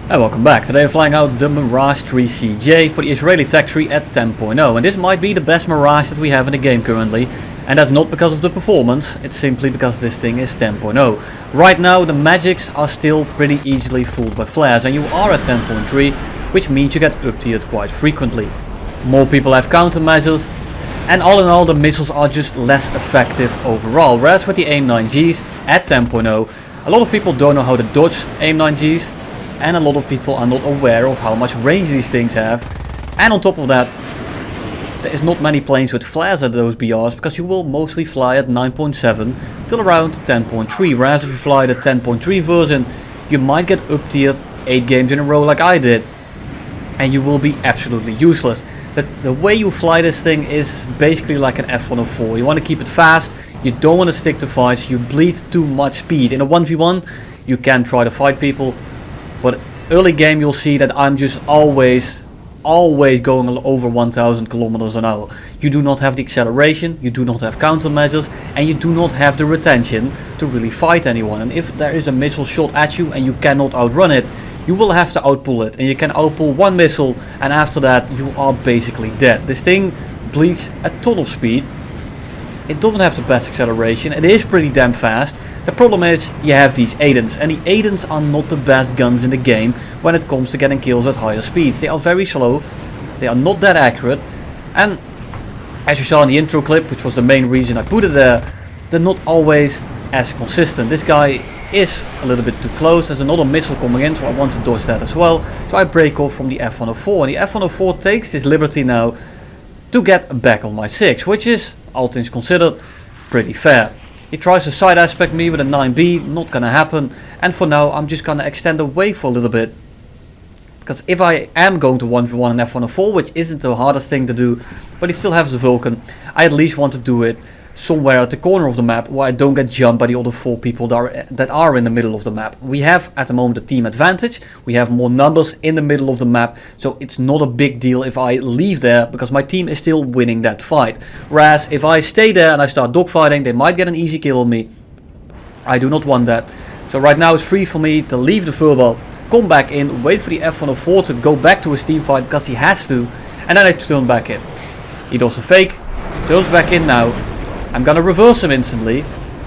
And welcome back. Today I'm flying out the Mirage IIICJ for the Israeli tech tree at 10.0, and this might be the best Mirage that we have in the game currently, and that's not because of the performance, it's simply because this thing is 10.0. Right now the magics are still pretty easily fooled by flares, and you are at 10.3, which means you get up-tiered quite frequently. More people have countermeasures, and all in all the missiles are just less effective overall, whereas with the AIM-9Gs at 10.0, a lot of people don't know how to dodge AIM-9Gs, and a lot of people are not aware of how much range these things have. And on top of that, there is not many planes with flares at those BRs, because you will mostly fly at 9.7 till around 10.3, whereas if you fly the 10.3 version, you might get up tiered 8 games in a row like I did, and you will be absolutely useless. But the way you fly this thing is basically like an F104. You want to keep it fast, you don't want to stick to fights, you bleed too much speed. In a 1v1 you can try to fight people, but early game you'll see that I'm just always going over 1000 kilometers an hour. You do not have the acceleration, you do not have countermeasures, and you do not have the retention to really fight anyone. And if there is a missile shot at you and you cannot outrun it, you will have to outpull it, and you can outpull one missile, and after that you are basically dead. This thing bleeds a ton of speed. It doesn't have the best acceleration, it is pretty damn fast. The problem is you have these Aidens, and the Aidens are not the best guns in the game when it comes to getting kills at higher speeds. They are very slow, they are not that accurate, and as you saw in the intro clip, which was the main reason I put it there, they're not always as consistent. This guy is a little bit too close, there's another missile coming in, so I want to dodge that as well. So I break off from the F104, and the F104 takes this liberty now to get back on my 6, which is, all things considered, pretty fair. He tries to side aspect me with a 9B, not gonna happen, and for now I'm just gonna extend away for a little bit. Because if I am going to 1v1 an F104, which isn't the hardest thing to do, but he still has the Vulcan, I at least want to do it somewhere at the corner of the map where I don't get jumped by the other 4 people that are in the middle of the map. We have at the moment a team advantage, we have more numbers in the middle of the map, so it's not a big deal if I leave there, because my team is still winning that fight. Whereas if I stay there and I start dogfighting, they might get an easy kill on me. I do not want that. So right now it's free for me to leave the Furball, come back in, wait for the F104 to go back to his team fight, because he has to, and then I turn back in. He does the fake, turns back in now. I'm gonna reverse him instantly,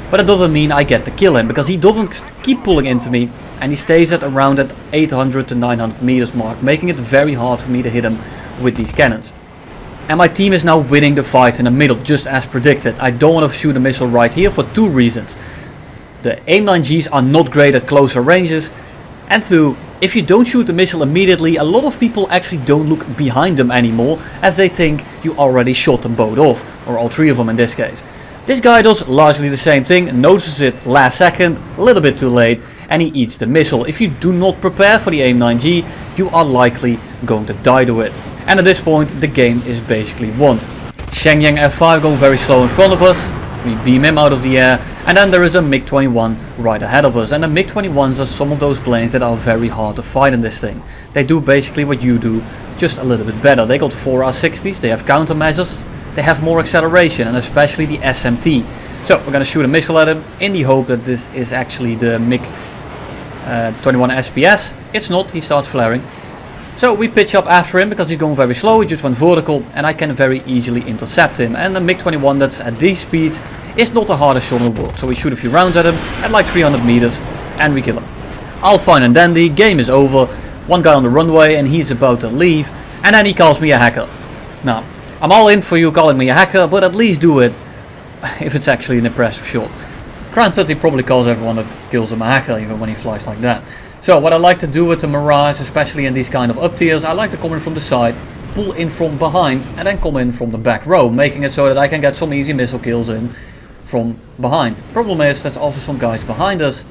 but it doesn't mean I get to kill him, because he doesn't keep pulling into me, and he stays at around that 800 to 900 meters mark, making it very hard for me to hit him with these cannons. And my team is now winning the fight in the middle, just as predicted. I don't want to shoot a missile right here for 2 reasons. The AIM-9Gs are not great at closer ranges, and 2, if you don't shoot the missile immediately, a lot of people actually don't look behind them anymore, as they think you already shot them both off, or all 3 of them in this case. This guy does largely the same thing, notices it last second, a little bit too late, and he eats the missile. If you do not prepare for the AIM-9G, you are likely going to die to it. And at this point, the game is basically won. Shenyang F5 going very slow in front of us, we beam him out of the air, and then there is a MiG-21 right ahead of us. And the MiG-21s are some of those planes that are very hard to fight in this thing. They do basically what you do, just a little bit better. They got 4 R60s, they have countermeasures, they have more acceleration, and especially the SMT. So we're gonna shoot a missile at him in the hope that this is actually the MiG-21 SPS. It's not, he starts flaring. So we pitch up after him because he's going very slow, he just went vertical, and I can very easily intercept him. And the MiG-21 that's at these speeds is not the hardest shot in the world. So we shoot a few rounds at him at like 300 meters and we kill him. All fine and dandy, game is over. One guy on the runway and he's about to leave, and then he calls me a hacker. Now, I'm all in for you calling me a hacker, but at least do it if it's actually an impressive shot. Granted, he probably calls everyone that kills him a hacker even when he flies like that. So what I like to do with the Mirage, especially in these kind of up tiers, I like to come in from the side, pull in from behind, and then come in from the back row, making it so that I can get some easy missile kills in from behind. Problem is, there's also some guys behind us,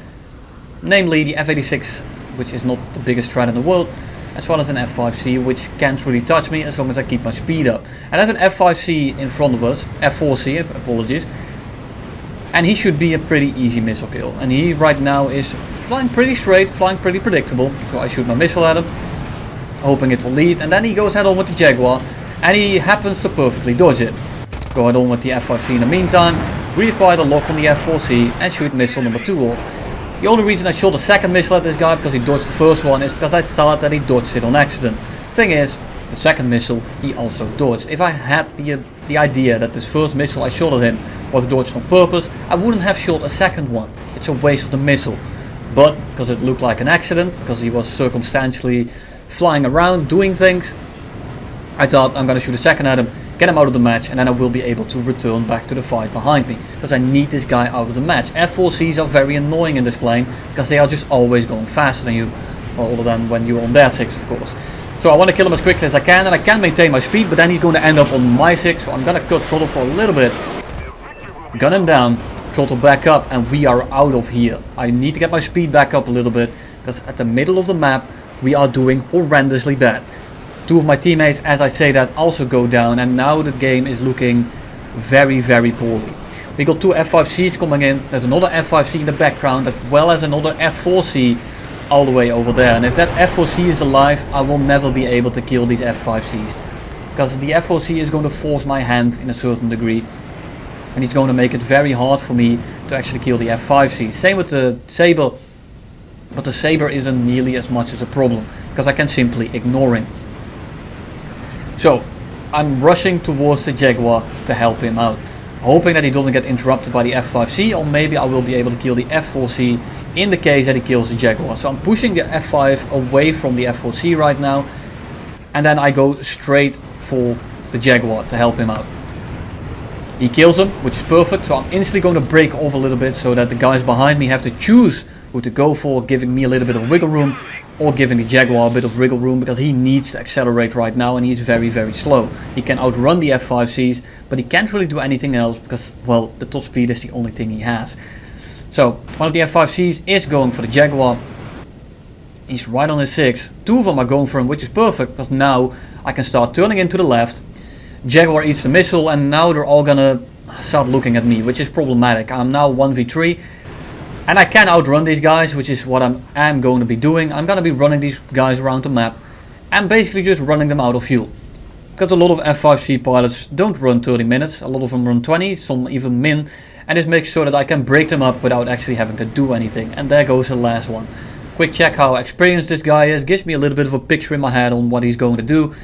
namely the F-86, which is not the biggest threat in the world, as well as an F-5C, which can't really touch me as long as I keep my speed up. And there's an F-5C in front of us, F-4C, apologies, and he should be a pretty easy missile kill. And he right now is flying pretty straight, flying pretty predictable, so I shoot my missile at him, hoping it will lead, and then he goes head on with the Jaguar, and he happens to perfectly dodge it. Go head on with the F-5C in the meantime, reacquire the lock on the F-4C, and shoot missile number 2 off. The only reason I shot a second missile at this guy because he dodged the first one is because I thought that he dodged it on accident. Thing is, the second missile he also dodged. If I had the idea that this first missile I shot at him was dodged on purpose, I wouldn't have shot a second one. It's a waste of the missile. But because it looked like an accident, because he was circumstantially flying around doing things, I thought I'm gonna shoot a second at him, get him out of the match, and then I will be able to return back to the fight behind me. Because I need this guy out of the match. F-4Cs are very annoying in this plane, because they are just always going faster than you, well, other than when you're on their 6 of course. So I want to kill him as quickly as I can, and I can maintain my speed, but then he's going to end up on my 6, so I'm gonna cut throttle for a little bit, gun him down, throttle back up, and we are out of here. I need to get my speed back up a little bit, because at the middle of the map we are doing horrendously bad. 2 of my teammates, as I say that, also go down, and now the game is looking very, very poorly. We got 2 F-5Cs coming in, there's another F-5C in the background, as well as another F-4C all the way over there. And if that F-4C is alive, I will never be able to kill these F-5Cs. Because the F-4C is going to force my hand in a certain degree. And it's going to make it very hard for me to actually kill the F-5C. Same with the Saber. But the Saber isn't nearly as much as a problem, because I can simply ignore him. So, I'm rushing towards the Jaguar to help him out. Hoping that he doesn't get interrupted by the F-5C, or maybe I will be able to kill the F-4C in the case that he kills the Jaguar. So I'm pushing the F5 away from the F-4C right now. And then I go straight for the Jaguar to help him out. He kills him, which is perfect. So I'm instantly going to break off a little bit so that the guys behind me have to choose who to go for, giving me a little bit of wiggle room, or giving the Jaguar a bit of wiggle room, because he needs to accelerate right now and he's very, very slow. He can outrun the F-5Cs, but he can't really do anything else because, well, the top speed is the only thing he has. So, one of the F-5Cs is going for the Jaguar. He's right on his 6. 2 of them are going for him, which is perfect, because now I can start turning into the left. Jaguar eats the missile, and now they're all gonna start looking at me, which is problematic. I'm now 1v3, and I can outrun these guys, which is what I'm going to be doing. I'm gonna be running these guys around the map, and basically just running them out of fuel. Because a lot of F-5C pilots don't run 30 minutes, a lot of them run 20, some even min. And this makes sure that I can break them up without actually having to do anything. And there goes the last one. Quick check how experienced this guy is. Gives me a little bit of a picture in my head on what he's going to do.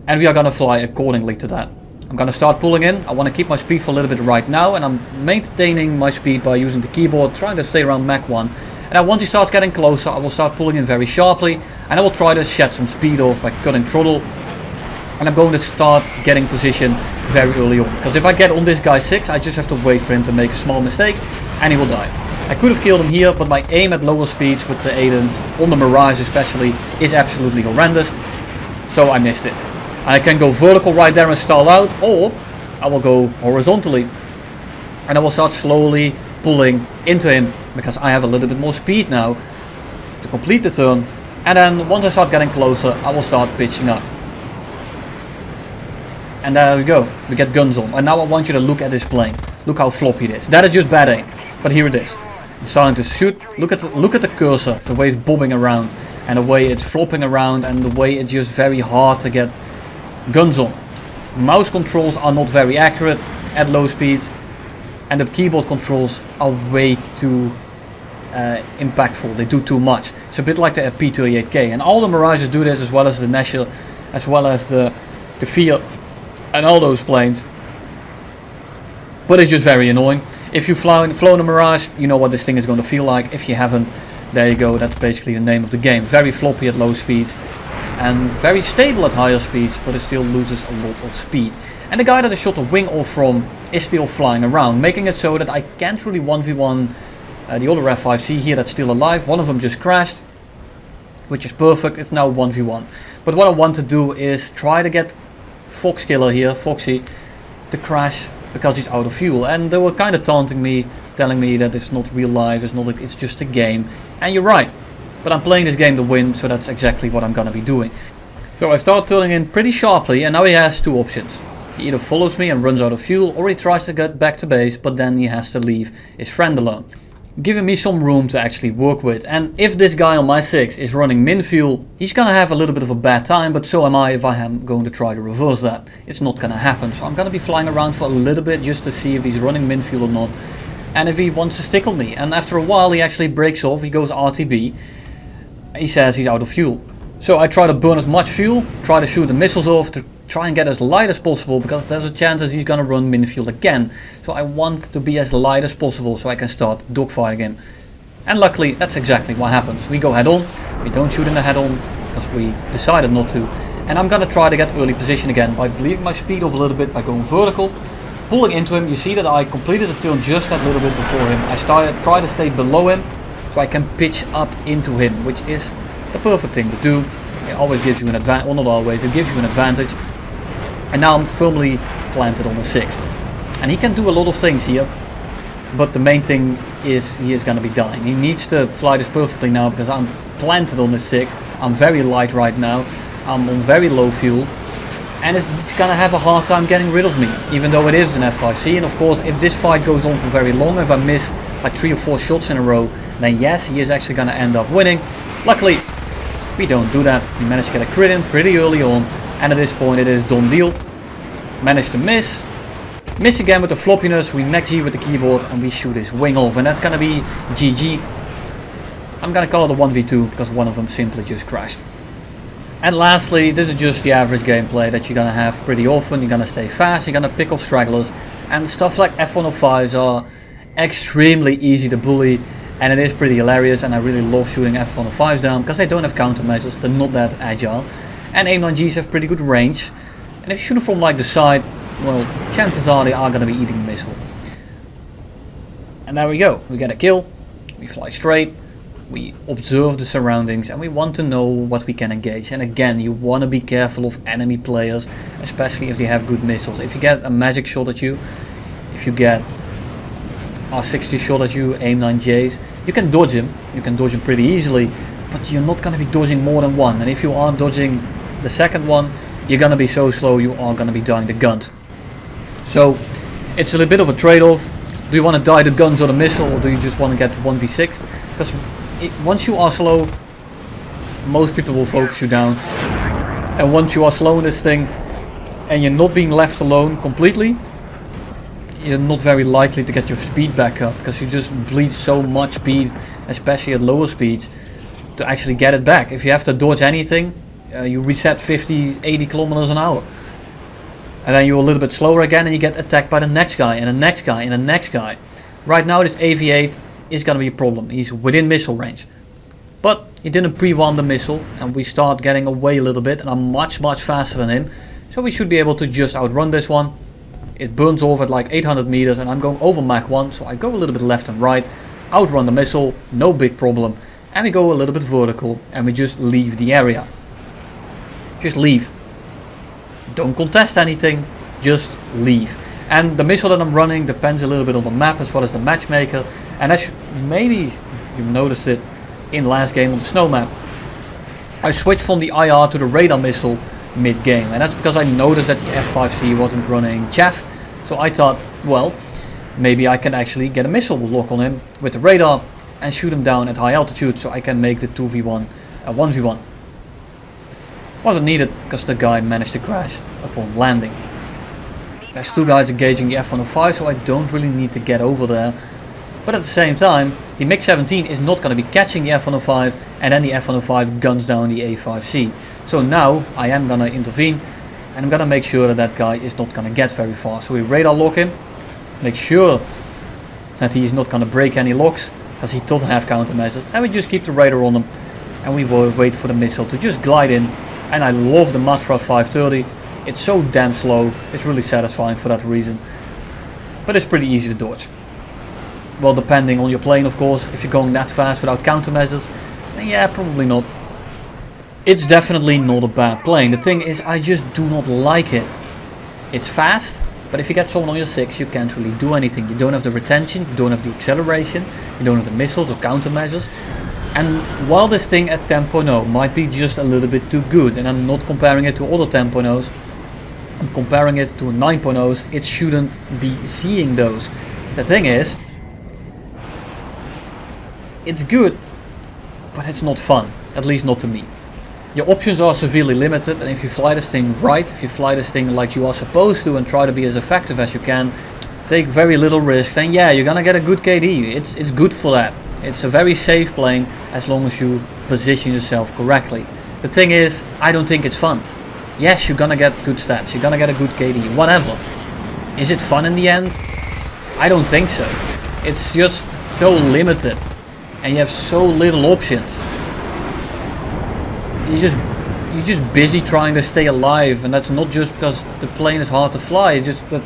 And we are going to fly accordingly to that. I'm going to start pulling in. I want to keep my speed for a little bit right now. And I'm maintaining my speed by using the keyboard. Trying to stay around Mach 1. And then once he starts getting closer, I will start pulling in very sharply. And I will try to shed some speed off by cutting throttle. And I'm going to start getting position very early on. Because if I get on this guy 6, I just have to wait for him to make a small mistake and he will die. I could have killed him here, but my aim at lower speeds with the Aidens, on the Mirage especially, is absolutely horrendous. So I missed it. And I can go vertical right there and stall out, or I will go horizontally. And I will start slowly pulling into him, because I have a little bit more speed now to complete the turn. And then once I start getting closer, I will start pitching up. And there we go, we get guns on. And now I want you to look at this plane. Look how floppy it is. That is just bad aim. But here it is. I'm starting to shoot. Look at the cursor, the way it's bobbing around. And the way it's flopping around, and the way it's just very hard to get guns on. Mouse controls are not very accurate at low speeds. And the keyboard controls are way too impactful. They do too much. It's a bit like the P38K. And all the Mirages do this, as well as the Nashville, as well as the Fiat. And all those planes. But it's just very annoying. If you've flown a Mirage, you know what this thing is going to feel like. If you haven't, there you go, that's basically the name of the game. Very floppy at low speeds. And very stable at higher speeds, but it still loses a lot of speed. And the guy that I shot the wing off from is still flying around, making it so that I can't really 1v1 the other F-5C here that's still alive. One of them just crashed, which is perfect. It's now 1v1. But what I want to do is try to get Fox Killer here, Foxy, to crash because he's out of fuel. And they were kind of taunting me, telling me that it's not real life, it's just a game. And you're right, but I'm playing this game to win, so that's exactly what I'm gonna be doing. So I start turning in pretty sharply, and now he has 2 options. He either follows me and runs out of fuel, or he tries to get back to base, but then he has to leave his friend alone, giving me some room to actually work with. And if this guy on my 6 is running min fuel, he's gonna have a little bit of a bad time, but so am I if I am going to try to reverse that. It's not gonna happen, so I'm gonna be flying around for a little bit just to see if he's running min fuel or not. and if he wants to stick on me. And after a while he actually breaks off, he goes RTB, he says he's out of fuel. So I try to burn as much fuel, try to shoot the missiles off, to try and get as light as possible, because there's a chance that he's gonna run min fuel again. So I want to be as light as possible so I can start dogfighting him. And luckily that's exactly what happens. We go head on, we don't shoot in the head on because we decided not to. And I'm gonna try to get early position again by bleeding my speed off a little bit, by going vertical, pulling into him. You see that I completed the turn just that little bit before him. I try to stay below him so I can pitch up into him, which is the perfect thing to do. It always gives you an advantage, well not always, it gives you an advantage. And now I'm firmly planted on the 6. And he can do a lot of things here, but the main thing is he is going to be dying. He needs to fly this perfectly now because I'm planted on the 6. I'm very light right now. I'm on very low fuel. And he's going to have a hard time getting rid of me, even though it is an F-5C. And of course, if this fight goes on for very long, if I miss like 3 or 4 shots in a row, then yes, he is actually going to end up winning. Luckily, we don't do that. We managed to get a crit in pretty early on. And at this point it is done deal. Managed to miss. Miss again with the floppiness. We max G with the keyboard and we shoot his wing off. And that's going to be GG. I'm going to call it a 1v2 because one of them simply just crashed. And lastly, this is just the average gameplay that you're going to have pretty often. You're going to stay fast, you're going to pick off stragglers. And stuff like F-105s are extremely easy to bully. And it is pretty hilarious, and I really love shooting F-105s down because they don't have countermeasures, they're not that agile. And AIM-9Gs have pretty good range. And if you shoot them from like the side, well, chances are they are going to be eating the missile. And there we go, we get a kill, we fly straight, we observe the surroundings, and we want to know what we can engage. And again, you want to be careful of enemy players, especially if they have good missiles. If you get a magic shot at you, if you get R60 shot at you, AIM-9Js, you can dodge him pretty easily, but you're not going to be dodging more than one. And if you are dodging the second one, you're going to be so slow you are going to be dying the guns. So it's a little bit of a trade-off. Do you want to die the guns or the missile, or do you just want to get 1v6? Because once you are slow, most people will focus you down. And once you are slow in this thing and you're not being left alone completely, you're not very likely to get your speed back up, because you just bleed so much speed, especially at lower speeds, to actually get it back. If you have to dodge anything, you reset 50, 80 kilometers an hour. And then you're a little bit slower again and you get attacked by the next guy and the next guy and the next guy. Right now this AV-8 is going to be a problem. He's within missile range. But he didn't pre-warm the missile and we start getting away a little bit, and I'm much faster than him. So we should be able to just outrun this one. It burns off at like 800 meters and I'm going over Mach 1, so I go a little bit left and right, outrun the missile, no big problem. And we go a little bit vertical and we just leave the area. Just leave. Don't contest anything, just leave. And the missile that I'm running depends a little bit on the map as well as the matchmaker. And as maybe you noticed it in the last game on the snow map, I switched from the IR to the radar missile mid-game, and that's because I noticed that the F-5C wasn't running chaff. So I thought, well, maybe I can actually get a missile lock on him with the radar and shoot him down at high altitude so I can make the 2v1 a 1v1. Wasn't needed because the guy managed to crash upon landing. There's 2 guys engaging the F-105, so I don't really need to get over there. But at the same time, the MiG-17 is not going to be catching the F-105, and then the F-105 guns down the A5C. So now I am going to intervene, and I'm going to make sure that that guy is not going to get very far. So we radar lock him, make sure that he is not going to break any locks, because he doesn't have countermeasures, and we just keep the radar on him, and we will wait for the missile to just glide in. And I love the Matra 530, it's so damn slow, it's really satisfying for that reason. But it's pretty easy to dodge. Well, depending on your plane of course, if you're going that fast without countermeasures, then yeah, probably not. It's definitely not a bad plane. The thing is, I just do not like it. It's fast, but if you get someone on your 6, you can't really do anything. You don't have the retention, you don't have the acceleration, you don't have the missiles or countermeasures. And while this thing at 10.0 might be just a little bit too good, and I'm not comparing it to other 10.0s, I'm comparing it to 9.0s, it shouldn't be seeing those. The thing is, it's good, but it's not fun, at least not to me. Your options are severely limited, and if you fly this thing right, if you fly this thing like you are supposed to and try to be as effective as you can, take very little risk, then yeah, you're gonna get a good KD. It's good for that. It's a very safe plane as long as you position yourself correctly. The thing is, I don't think it's fun. Yes, you're gonna get good stats, you're gonna get a good KD, whatever. Is it fun in the end? I don't think so. It's just so limited and you have so little options. You're just busy trying to stay alive, and that's not just because the plane is hard to fly. It's just that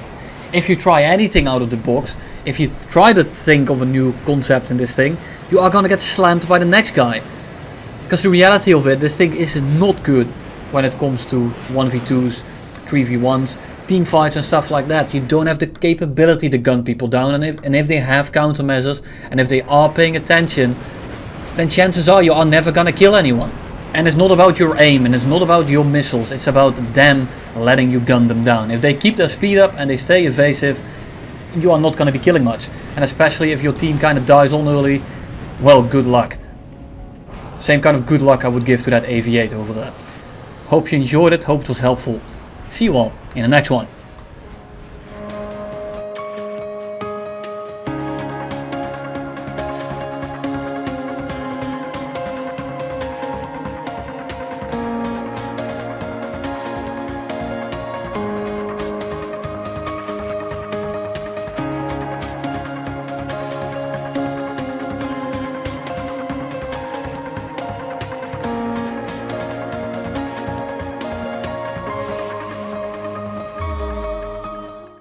if you try anything out of the box, if you try to think of a new concept in this thing, you are gonna get slammed by the next guy. Because the reality of it, this thing is not good when it comes to 1v2s, 3v1s, team fights and stuff like that. You don't have the capability to gun people down, and if they have countermeasures, and if they are paying attention, then chances are you are never gonna kill anyone. And it's not about your aim, and it's not about your missiles, it's about them letting you gun them down. If they keep their speed up and they stay evasive, you are not going to be killing much. And especially if your team kind of dies on early, well, good luck. Same kind of good luck I would give to that AV8 over there. Hope you enjoyed it, hope it was helpful. See you all in the next one.